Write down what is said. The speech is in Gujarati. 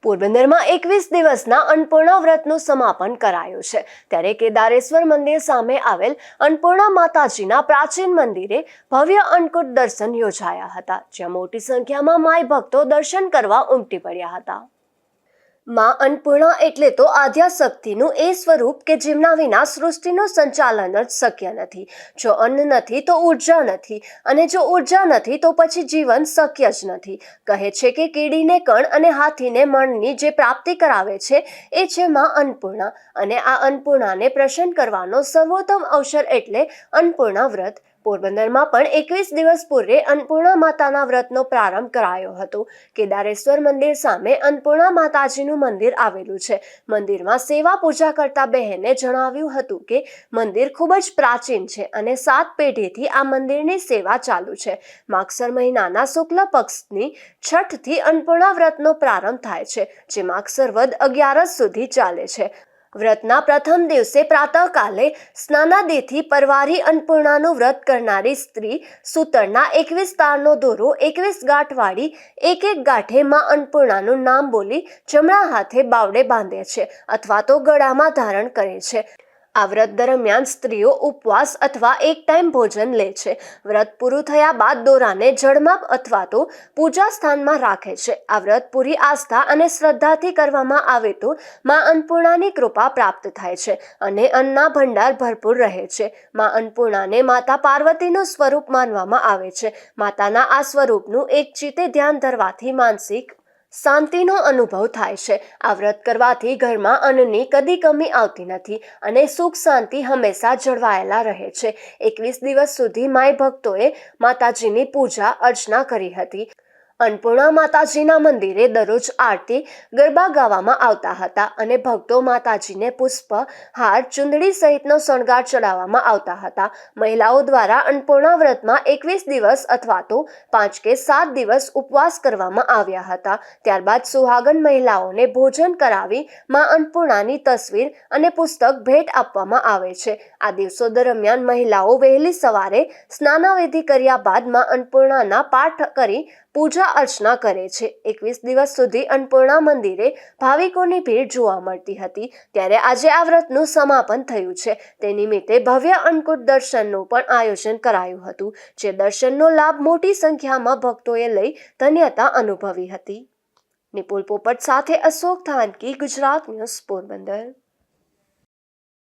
પોરબંદરમાં 21 દિવસના અન્નપૂર્ણા વ્રતનું સમાપન કરાયું છે। ત્યારે કેદારેશ્વર મંદિર સામે આવેલ અન્નપૂર્ણા માતાજીના પ્રાચીન મંદિરે ભવ્ય અન્નકૂટ દર્શન યોજાયા હતા, જ્યાં મોટી સંખ્યામાં માઈ ભક્તો દર્શન કરવા ઉમટી પડ્યા હતા। માં અન્નપૂર્ણા એટલે તો આદ્યાશક્તિનું એ સ્વરૂપ કે જેમના વિના સૃષ્ટિનું સંચાલન જ શક્ય નથી। જો અન્ન નથી તો ઉર્જા નથી, અને જો ઉર્જા નથી તો પછી જીવન શક્ય જ નથી। કહે છે કે કીડીને કણ અને હાથીને મણની જે પ્રાપ્તિ કરાવે છે એ છે માં અન્નપૂર્ણા, અને આ અન્નપૂર્ણાને પ્રસન્ન કરવાનો સર્વોત્તમ અવસર એટલે અન્નપૂર્ણા વ્રત। પોરબંદરમાં પણ 21 દિવસ પૂર્વે અન્નપૂર્ણા માતાના વ્રતનો પ્રારંભ કરાયો હતો। કેદારેશ્વર મંદિર સામે અન્નપૂર્ણા માતાજીનું મંદિર આવેલું છે। મંદિરમાં સેવા પૂજા કરતા બહેને જણાવ્યું હતું કે મંદિર ખૂબ જ પ્રાચીન છે અને 7 પેઢીથી આ મંદિરની સેવા ચાલુ છે। માગસર મહિનાના શુક્લ પક્ષની છઠથી અન્નપૂર્ણા વ્રતનો પ્રારંભ થાય છે, જે માગસર વદ 11 સુધી ચાલે છે। વ્રતના પ્રથમ દિવસે પ્રાતઃકાલે સ્નાનાદિથી પરવારી અન્નપૂર્ણાનું વ્રત કરનારી સ્ત્રી સૂતરના 21 તારનો દોરો 21 ગાંઠ વાળી એક ગાંઠે માં અન્નપૂર્ણાનું નામ બોલી જમણા હાથે બાવડે બાંધે છે અથવા તો ગળામાં ધારણ કરે છે। આ વ્રત દરમિયાન સ્ત્રીઓ ઉપવાસ અથવા એક ટાઈમ ભોજન લે છે। વ્રત પૂરું થયા બાદ દોરાને જળમાં અથવા તો પૂજા સ્થાનમાં રાખે છે। આ વ્રત પૂરી આસ્થા અને શ્રદ્ધાથી કરવામાં આવે તો માં અન્નપૂર્ણાની કૃપા પ્રાપ્ત થાય છે અને અન્નના ભંડાર ભરપૂર રહે છે। માં અન્નપૂર્ણાને માતા પાર્વતીનું સ્વરૂપ માનવામાં આવે છે। માતાના આ સ્વરૂપનું એક ચિત્તે ધ્યાન ધરવાથી માનસિક શાંતિનો અનુભવ થાય છે। આ વ્રત કરવાથી ઘરમાં અન્નની કદી કમી આવતી નથી અને સુખ શાંતિ હંમેશા જળવાયેલા રહે છે। 21 દિવસ સુધી માઈ ભક્તોએ માતાજીની પૂજા અર્ચના કરી હતી। અન્નપૂર્ણા માતાજીના મંદિરે દરરોજ આરતી ગરબા ગાવામાં આવતા હતા અને ભક્તો માતાજીને પુષ્પ, હાર, ચુંદડી સહિતનો શણગાર ચડાવવામાં આવતા હતા। મહિલાઓ દ્વારા અન્નપૂર્ણા વ્રતમાં 21 દિવસ અથવા તો 5 કે 7 દિવસ ઉપવાસ કરવામાં આવ્યા હતા। ત્યારબાદ સુહાગન મહિલાઓને ભોજન કરાવી માં અન્નપૂર્ણાની તસવીર અને પુસ્તક ભેટ આપવામાં આવે છે। આ દિવસો દરમિયાન મહિલાઓ વહેલી સવારે સ્નાનાવિધિ કર્યા બાદ માં અન્નપૂર્ણાના પાઠ કરી પૂજા અર્ચના કરે છે। 21 દિવસ સુધી અન્નપૂર્ણા મંદિરે ભાવિકોની ભીડ જોવા મળતી હતી, ત્યારે આજે આ વ્રતનું સમાપન થયું છે। તે નિમિત્તે ભવ્ય અન્નકૂટ દર્શનનું પણ આયોજન કરાયું હતું, જે દર્શનનો લાભ મોટી સંખ્યામાં ભક્તોએ લઈ ધન્યતા અનુભવી હતી। નિપુલ પોપટ સાથે અશોક થાનકી, ગુજરાત ન્યૂઝ, પોરબંદર।